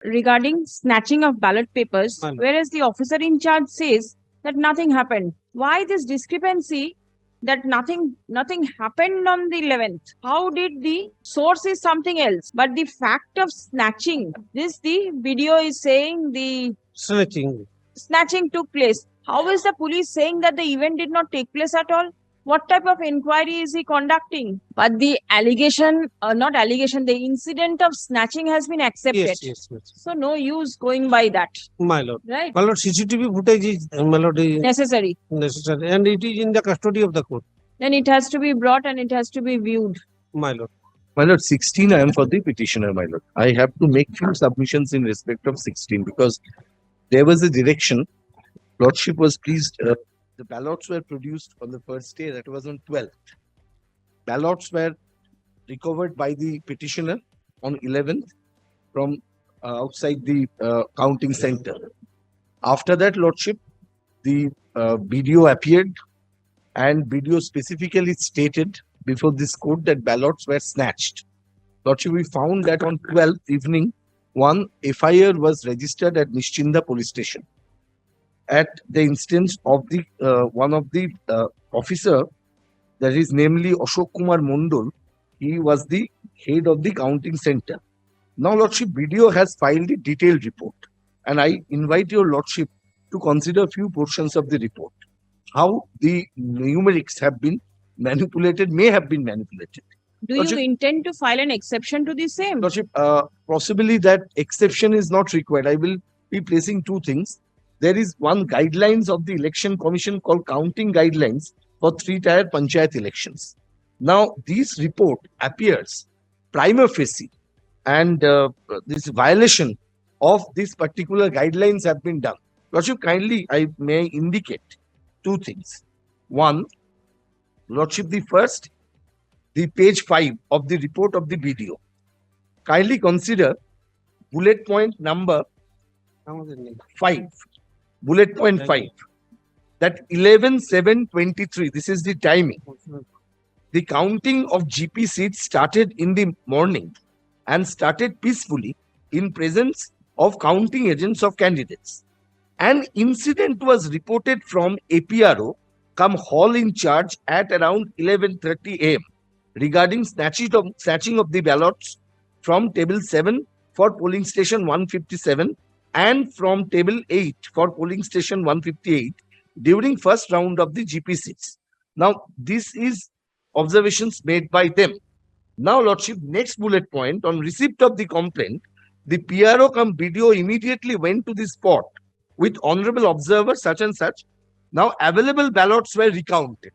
regarding snatching of ballot papers, My lord. whereas the officer in charge says that nothing happened. Why this discrepancy that nothing happened on the 11th? How did the source is something else, but the fact of snatching, this the video is saying the Snatching. snatching took place. How is the police saying that the event did not take place at all? What type of inquiry is he conducting? But the allegation, not allegation, the incident of snatching has been accepted. Yes. So no use going by that, My lord. right? My lord, CCTV footage is, my lord, is Necessary. necessary and it is in the custody of the court. Then it has to be brought and it has to be viewed. My lord. My lord, 16, I am for the petitioner, my lord. I have to make few submissions in respect of 16 because there was a direction. Lordship was pleased. The ballots were produced on the first day, that was on 12th. Ballots were recovered by the petitioner on 11th from outside the counting center. After that, Lordship, the video appeared and video specifically stated before this court that ballots were snatched. Lordship, we found that on 12th evening, one FIR was registered at Nischinda police station at the instance of the one of the officer, that is namely Ashok Kumar Mondol. He was the head of the counting center. Now, Lordship, BDO has filed a detailed report, and I invite your Lordship to consider few portions of the report. How the numerics have been manipulated, may have been manipulated. Do Lordship- you intend to file an exception to the same? Lordship, possibly that exception is not required. I will be placing two things. There is one guidelines of the election commission called counting guidelines for 3-tier panchayat elections. Now, this report appears prima facie, and this violation of this particular guidelines have been done. Lordship, kindly, I may indicate two things. One, Lordship, the first, the page 5 of the report of the BDO. Kindly consider bullet point number 5. Bullet point 5. That 11/7/23. This is the timing. The counting of GP seats started in the morning and started peacefully in presence of counting agents of candidates. An incident was reported from APRO, come hall in charge at around 11:30 a.m. regarding snatching of the ballots from table 7 for polling station 157 and from table 8 for polling station 158 during first round of the GP seats. Now, this is observations made by them. Now, Lordship, next bullet point, on receipt of the complaint, the PRO come BDO immediately went to the spot with honorable observer such and such. Now, available ballots were recounted,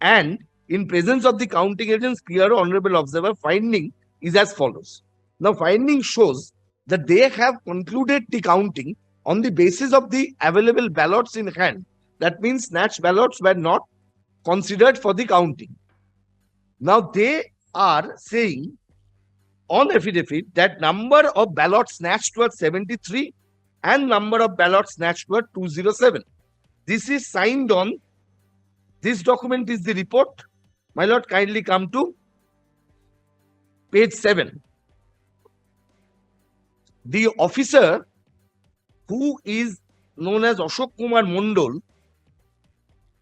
and in presence of the counting agents, PRO honorable observer finding is as follows. Now, finding shows that they have concluded the counting on the basis of the available ballots in hand. That means snatched ballots were not considered for the counting. Now, they are saying on affidavit that number of ballots snatched were 73 and number of ballots snatched were 207. This is signed on. This document is the report. My lord, kindly come to page 7. The officer who is known as Ashok Kumar Mondol,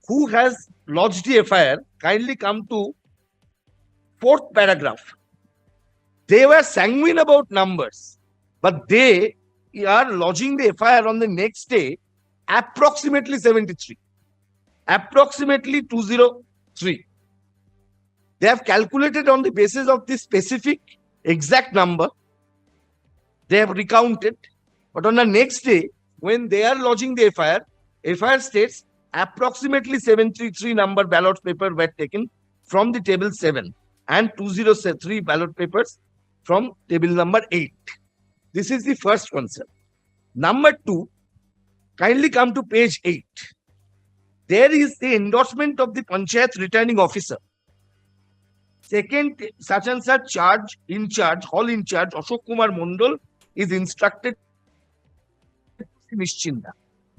who has lodged the FIR, kindly come to 4th paragraph. They were sanguine about numbers, but they are lodging the FIR on the next day, approximately 73, approximately 203. They have calculated on the basis of this specific exact number. They have recounted, but on the next day, when they are lodging the FIR states approximately 73 number ballot paper were taken from the table 7 and 203 ballot papers from table number 8. This is the first concern. Number 2, kindly come to page 8. There is the endorsement of the Panchayat returning officer. Second, such and such hall in charge, Ashok Kumar Mondol is instructed Nischinda.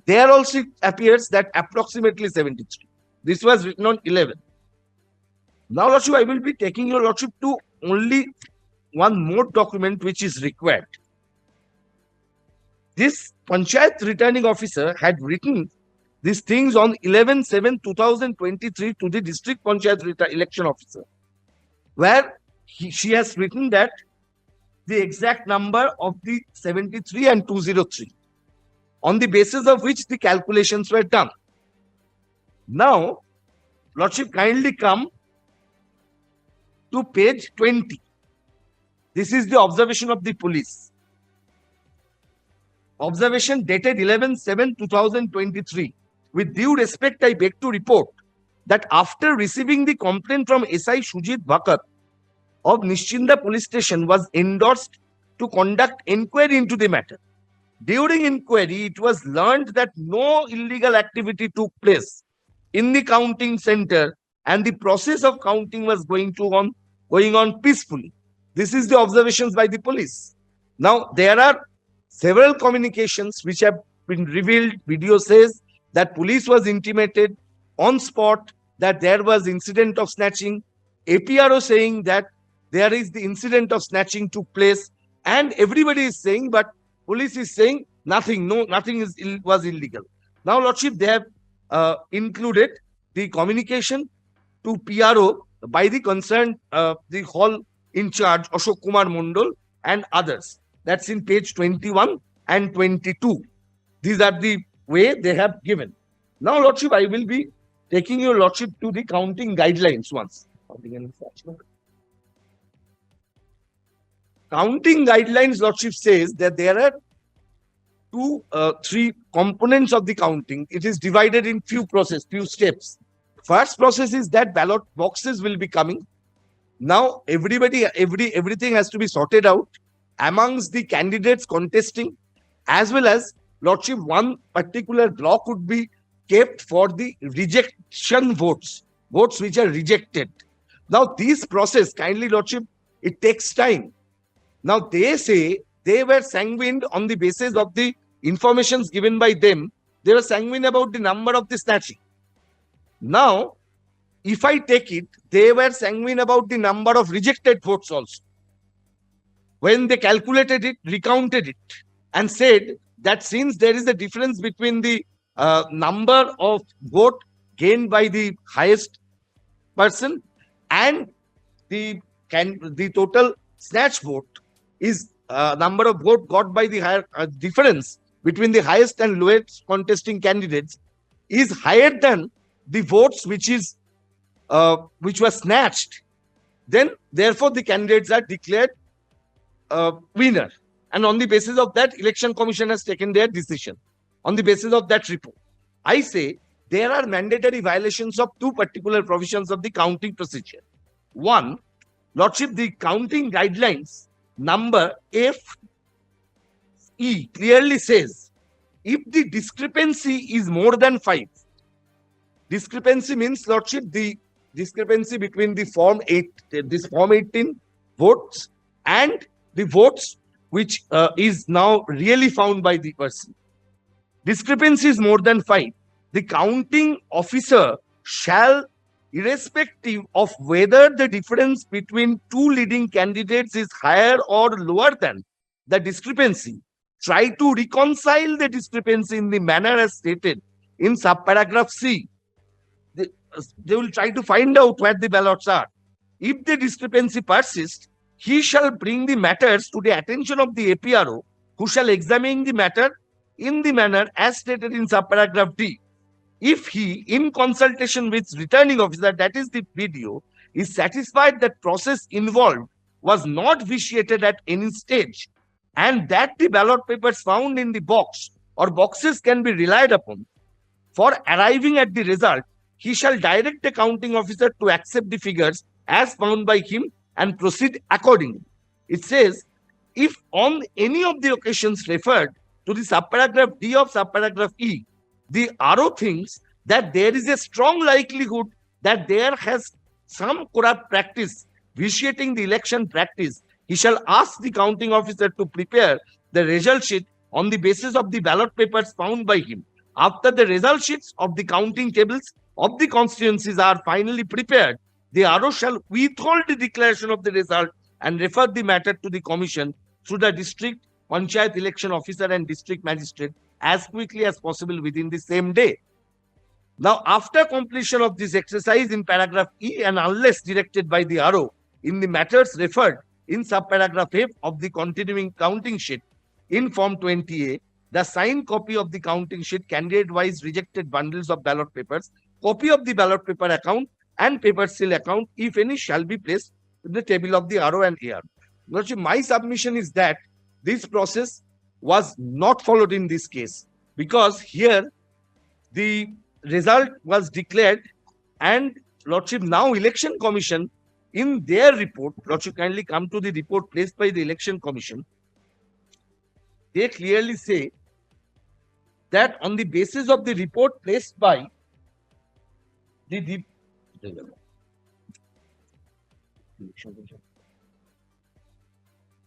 There also appears that approximately 73. This was written on 11. Now, Lordship, I will be taking your Lordship to only one more document which is required. this Panchayat returning officer had written these things on 11/7/2023 to the district Panchayat election officer, where she has written that the exact number of the 73 and 203, on the basis of which the calculations were done. Now, Lordship, kindly come to page 20. This is the observation of the police. Observation dated 11/7/2023. With due respect, I beg to report that after receiving the complaint from SI Shujit Bhakat of Nischinda police station was endorsed to conduct inquiry into the matter. During inquiry, it was learned that no illegal activity took place in the counting center and the process of counting was going on peacefully. This is the observations by the police. Now, there are several communications which have been revealed. Video says that police was intimated on spot that there was incident of snatching. APRO saying that there is the incident of snatching took place, and everybody is saying, but police is saying nothing was illegal. Now, Lordship, they have included the communication to PRO by the concerned the hall in charge Ashok Kumar Mondal and others. That's in page 21 and 22. These are the way they have given. Now, Lordship, I will be taking your Lordship to the counting guidelines once. Counting guidelines, Lordship, says that there are three components of the counting. It is divided in few steps. First process is that ballot boxes will be coming. Now, everything has to be sorted out amongst the candidates contesting, as well as, Lordship, one particular block would be kept for the rejection votes which are rejected. Now, this process, kindly, Lordship, it takes time. Now, they say they were sanguine on the basis of the informations given by them. They were sanguine about the number of the snatching. Now, if I take it, they were sanguine about the number of rejected votes also. When they calculated it, recounted it, and said that since there is a difference between the number of vote gained by the highest person and the total snatch vote is number of vote got by the higher difference between the highest and lowest contesting candidates is higher than the votes which were snatched, then therefore the candidates are declared winner. And on the basis of that, Election Commission has taken their decision on the basis of that report. I say there are mandatory violations of two particular provisions of the counting procedure. One, Lordship, the counting guidelines number FE clearly says if the discrepancy is more than 5, discrepancy means, Lordship, the discrepancy between the Form 18 votes and the votes which is now really found by the person. Discrepancy is more than 5. The counting officer shall, irrespective of whether the difference between two leading candidates is higher or lower than the discrepancy, try to reconcile the discrepancy in the manner as stated in subparagraph C. They will try to find out where the ballots are. If the discrepancy persists, he shall bring the matters to the attention of the APRO, who shall examine the matter in the manner as stated in subparagraph D. If he, in consultation with returning officer, that is the video, is satisfied that process involved was not vitiated at any stage, and that the ballot papers found in the box or boxes can be relied upon for arriving at the result, he shall direct the counting officer to accept the figures as found by him and proceed accordingly. It says, if on any of the occasions referred to the subparagraph D of subparagraph E, the RO thinks that there is a strong likelihood that there has some corrupt practice vitiating the election practice, he shall ask the counting officer to prepare the result sheet on the basis of the ballot papers found by him. After the result sheets of the counting tables of the constituencies are finally prepared, the RO shall withhold the declaration of the result and refer the matter to the commission through the district panchayat election officer and district magistrate as quickly as possible within the same day. Now, after completion of this exercise in paragraph E and unless directed by the RO in the matters referred in subparagraph F of the continuing counting sheet in Form 20A, the signed copy of the counting sheet, candidate-wise rejected bundles of ballot papers, copy of the ballot paper account and paper seal account, if any, shall be placed in the table of the RO and AR. Lordship, my submission is that this process was not followed in this case because here the result was declared and Lordship, now Election Commission in their report, Lordship, kindly come to the report placed by the Election Commission. They clearly say that on the basis of the report placed by the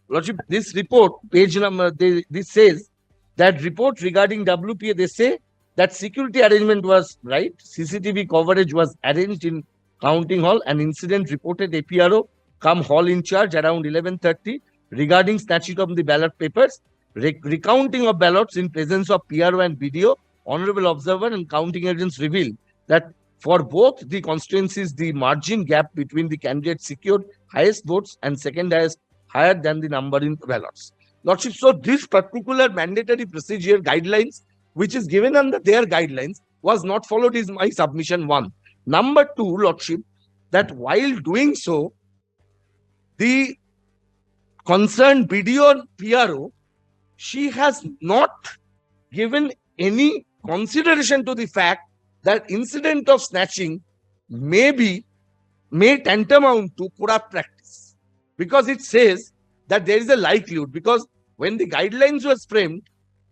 Lordship, this report, page number, this says that report regarding WPA, they say that security arrangement was right, CCTV coverage was arranged in counting hall, and incident reported APRO come hall in charge around 11:30 regarding snatching of the ballot papers, recounting of ballots in presence of PRO and BDO, honorable observer and counting agents revealed that for both the constituencies, the margin gap between the candidates secured highest votes and second highest higher than the number in ballots. Lordship, so this particular mandatory procedure guidelines, which is given under their guidelines, was not followed is my submission one. Number two, Lordship, that while doing so, the concerned BDO or PRO, she has not given any consideration to the fact that incident of snatching may tantamount to corrupt practice, because it says that there is a likelihood, because when the guidelines was framed,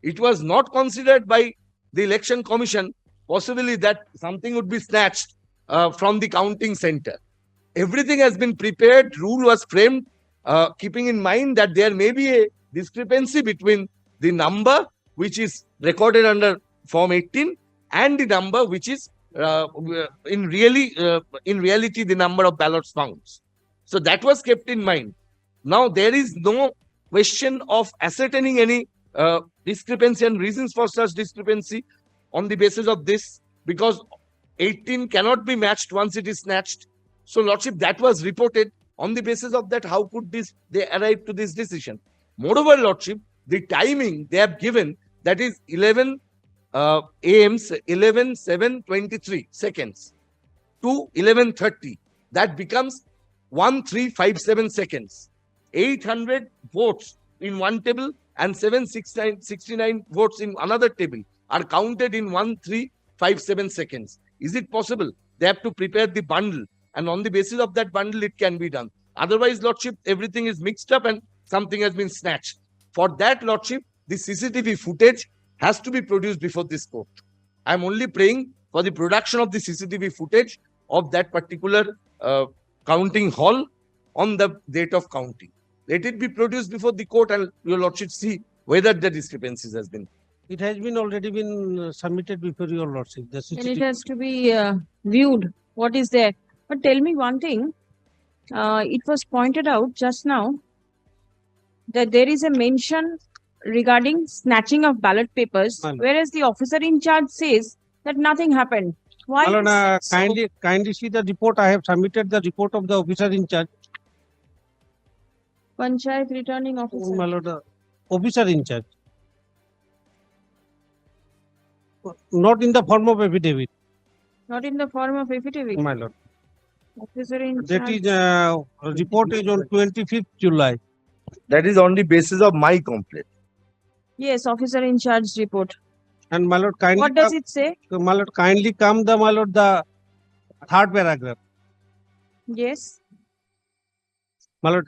it was not considered by the Election Commission possibly that something would be snatched from the counting center. Everything has been prepared, rule was framed, keeping in mind that there may be a discrepancy between the number which is recorded under Form 18 and the number which is in reality the number of ballots found. So that was kept in mind. Now there is no question of ascertaining any discrepancy and reasons for such discrepancy on the basis of this, because 18 cannot be matched once it is snatched. So Lordship, that was reported. On the basis of that, how could they arrive to this decision? Moreover, Lordship, the timing they have given, that is 11 AM's 11:07:23 seconds to 11:30, that becomes 1357 seconds. 800 votes in one table and 769 votes in another table are counted in 1357 seconds. Is it possible? They have to prepare the bundle, and on the basis of that bundle, it can be done. Otherwise, Lordship, everything is mixed up and something has been snatched. For that, Lordship, the CCTV footage has to be produced before this court. I'm only praying for the production of the CCTV footage of that particular counting hall on the date of counting. Let it be produced before the court, and your Lordship see whether the discrepancies has been. It has been already been submitted before your Lordship. The And it CCTV. has to be viewed what is there. But tell me one thing. It was pointed out just now that there is a mention regarding snatching of ballot papers, Hello. whereas the officer in charge says that nothing happened. Why? Malona, this? kindly see the report. I have submitted the report of the officer in charge. Panchayat returning officer. Malona, officer in charge. Not in the form of affidavit, Not in the form of affidavit. my lord. Officer in That charge. is report is on 25th July. That is on the basis of my complaint. Yes, officer in charge report. And my lord, kindly What does it say? my lord, kindly come the my lord the third paragraph. Yes. My lord,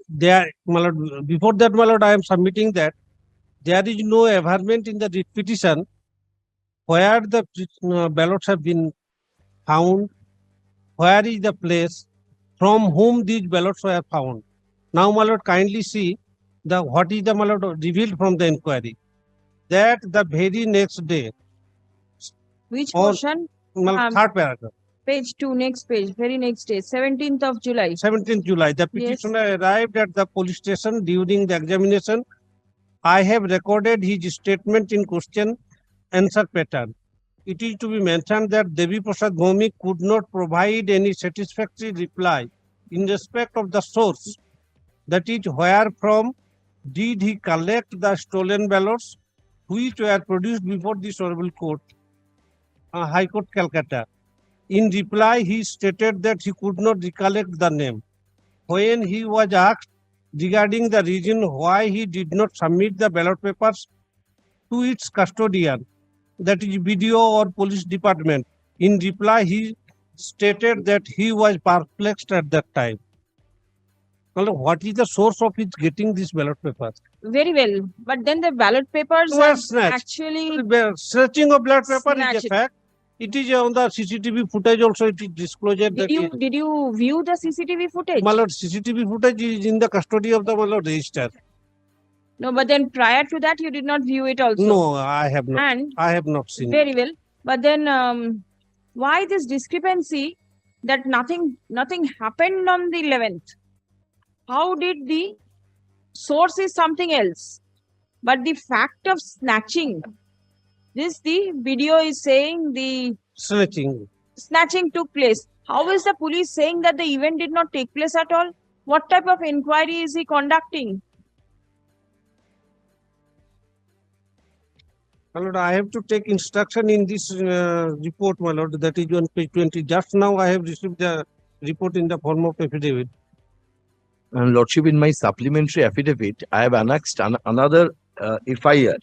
my lord, before that, my lord, I am submitting that there is no averment in the writ petition where the ballots have been found, where is the place from whom these ballots were found. Now, my lord, kindly see what is the my lord revealed from the inquiry, that the very next day, Which Or- portion? my lord, third paragraph, Page 2, next page, very next day, 17th of July. 17th July, the Yes. petitioner arrived at the police station during the examination I have recorded his statement in question answer pattern. It is to be mentioned that Devi Prasad Bhomik could not provide any satisfactory reply in respect of the source, that is, where from did he collect the stolen ballots which were produced before this honorable court, High Court, Calcutta. In reply, he stated that he could not recollect the name. When he was asked regarding the reason why he did not submit the ballot papers to its custodian, that is BDO or police department, in reply, he stated that he was perplexed at that time. Well, what is the source of his getting these ballot papers? Very well. But then the ballot papers Were are snatched. actually Searching of ballot paper is Snatched. a fact. It is on the CCTV footage also. It is disclosed that did you view the CCTV footage? my lord, CCTV footage is in the custody of the my lord register. No, but then prior to that you did not view it also. No, I have not. And I have not seen. very well. But then why this discrepancy that nothing happened on the 11th? How did the source is something else? But the fact of snatching, the video is saying the snatching took place. How is the police saying that the event did not take place at all? What type of inquiry is he conducting? My lord, I have to take instruction in this report, my lord, that is on page 20. Just now I have received the report in the form of affidavit. And Lordship, in my supplementary affidavit, I have annexed another FIR,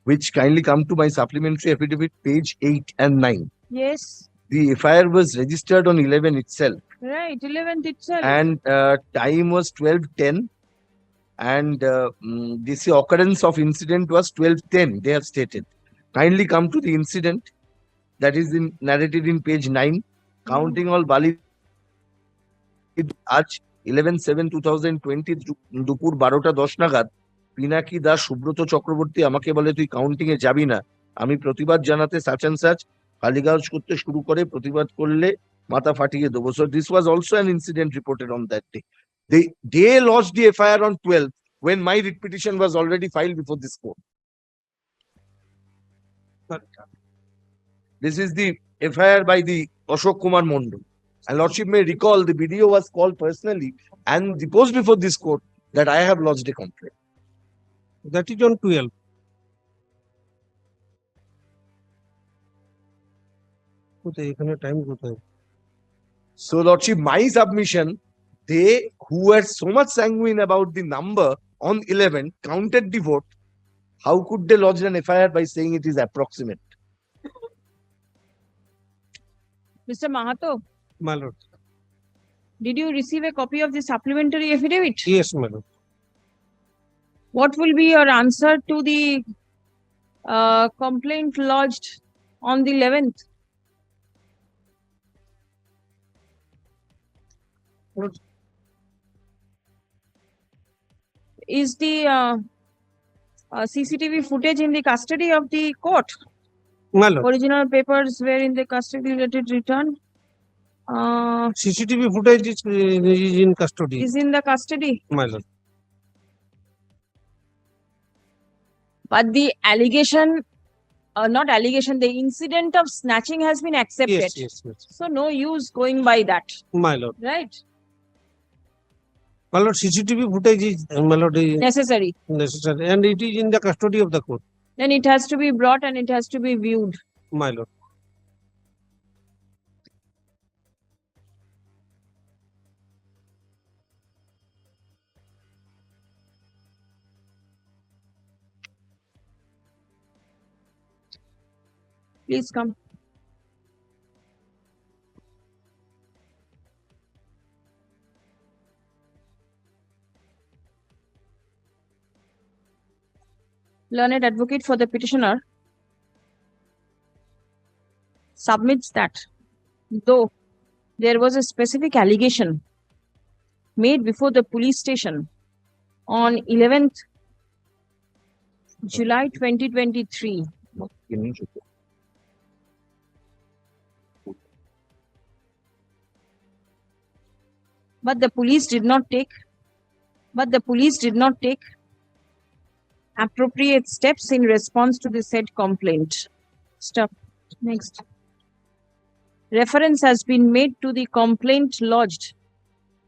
which kindly come to my supplementary affidavit, page 8 and 9. Yes. The FIR was registered on 11 itself. Right, 11th itself. And time was 12:10. And this occurrence of incident was 12:10, they have stated. Kindly come to the incident that is narrated in page 9. Counting all Bali আজ 11/7/2020 দুপুর 12:10 নাগাদ পিনাকি দাস সুব্রত চক্রবর্তী আমাকে বলে তুই counting এ যাবি না, আমি প্রতিবাদ জানাতে সাচ এন্ড সাচ গালিগালাজ করতে শুরু করে, প্রতিবাদ করলে মাথা ফাটিয়ে দেবো। So this was also an incident reported on that day. They lodged the FIR on 12th when my writ petition was already filed before this court. This is the FIR by the Ashok Kumar Mondal. And Lordship may recall the video was called personally and deposed before this court that I have lodged a complaint. That is on 12. So Lordship, my submission, they who were so much sanguine about the number on 11 counted the vote. How could they lodge an FIR by saying it is approximate? Mr. Mahato, My lord. did you receive a copy of the supplementary affidavit? Yes, my lord. What will be your answer to the complaint lodged on the 11th? Is the CCTV footage in the custody of the court? My lord. Original papers were in the custody, let it return. CCTV footage is in custody. Is in the custody. My lord. But the allegation, not allegation, the incident of snatching has been accepted. Yes, yes, yes. So no use going by that, My lord. right? My lord, CCTV footage is, my lord, is Necessary. necessary and it is in the custody of the court. Then it has to be brought and it has to be viewed. My lord. Please come. Learned advocate for the petitioner submits that though there was a specific allegation made before the police station on 11th July 2023, but the police did not take appropriate steps in response to the said complaint. Stop. Next. Reference has been made to the complaint lodged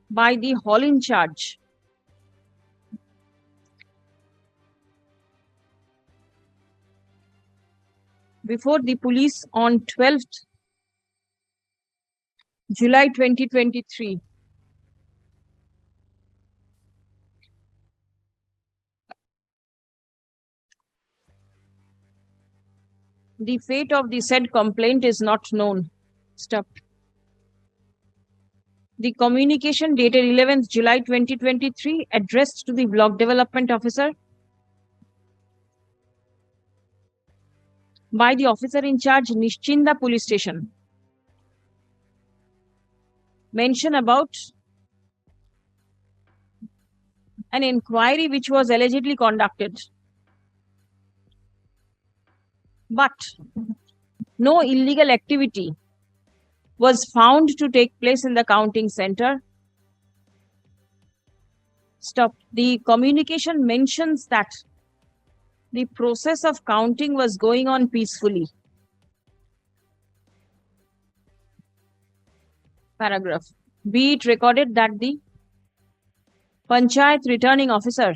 by the hall in charge before the police on 12th July 2023. The fate of the said complaint is not known. Stop. The communication dated 11th July 2023 addressed to the block development officer by the officer in charge Nischinda police station. Mention about an inquiry which was allegedly conducted. But no illegal activity was found to take place in the counting center. Stop. The communication mentions that the process of counting was going on peacefully. Paragraph. Be it recorded that the Panchayat returning officer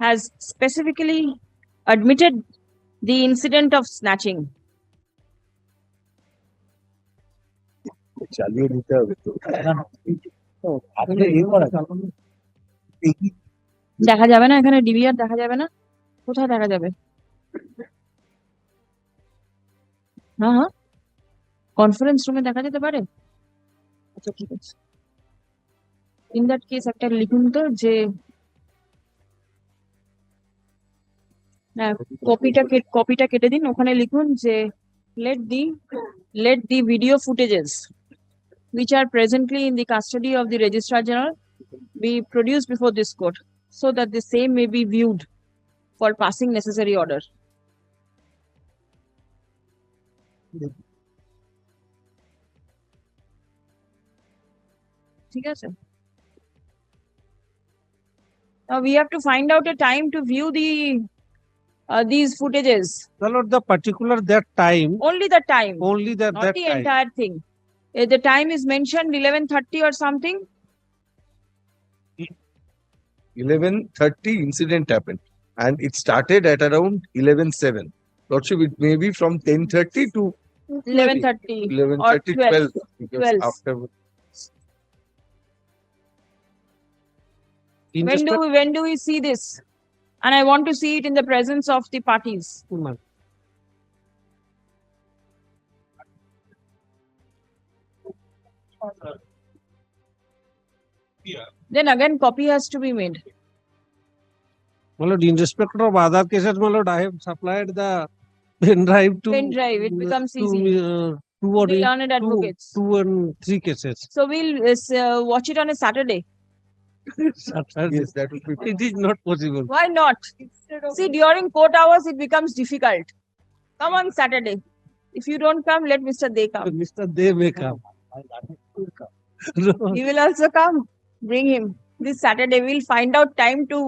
has specifically admitted the incident of snatching. চালিয়ে নিতে হবে তো আপনি দেখা যাবে না এখানে DVR দেখা যাবে না কোথায় দেখা যাবে হ্যাঁ কনফারেন্স রুমে দেখা যেতে পারে আচ্ছা ঠিক আছে ইন দ্যাট কেস একটা লিখুন তো যে কপিটা কেটে দিন ওখানে লিখুন যে let the video footages which are presently in the custody of the Registrar General be produced before this court so that the same may be viewed for passing necessary order. ঠিক আছে? Now we have to find out a time to view these footages. Well, not the particular that time, Only the time, only that not that the time. entire thing. The time is mentioned 11:30 or something. 11:30 incident happened and it started at around 11:07. Lordship, it may be from 10:30 to 11:30 or 11:30, 12. 12. Because 12. after When do we see this? And I want to see it in the presence of the parties. Then again, copy has to be made. My lord, in respect of other cases, my lord, I have supplied the pen drive to Pen drive, it becomes easy. Two or The learned advocates. two and three cases. So we'll watch it on a Saturday. Saturday. yes, that will be It is not possible. Why not? See, during court hours, it becomes difficult. Come on Saturday. If you don't come, let Mr. Dey come. Mr. They may come. He will also come. Bring him. This Saturday, we'll find out time to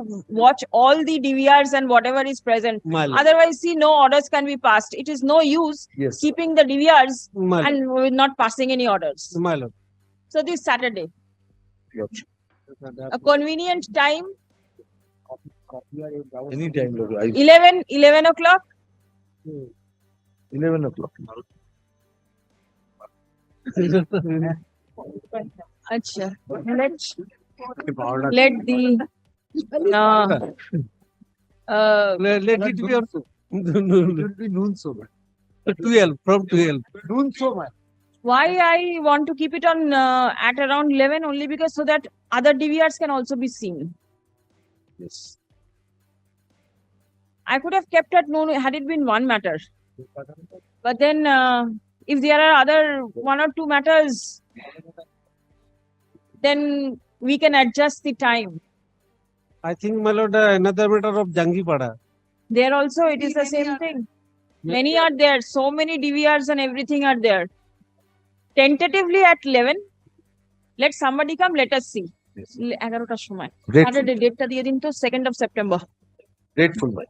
watch all the DVRs and whatever is present. My lord. Otherwise, see, no orders can be passed. It is no use yes. keeping the DVRs My lord. and we're not passing any orders. My lord. So this Saturday, Lordship. a convenient time, Anytime, Lord. 11 o'clock. 11 o'clock. Acha. Let the Let it be also. It be noon so much. 12 from 12. Noon so much. why I want to keep it on at around 11 only because so that other DVRs can also be seen. Yes. I could have kept at noon had it been one matter. But then if there are other one or two matters, then we can adjust the time. I think, my lord, another matter of Jangipada. There also it is the same thing. Many are there. So many DVRs and everything are there. Tentatively at 11, let somebody come, let us see. Yes. 11টার সময় Great. Saturday, ডেটটা দিয়ে দিন তো 2nd of September. Grateful, my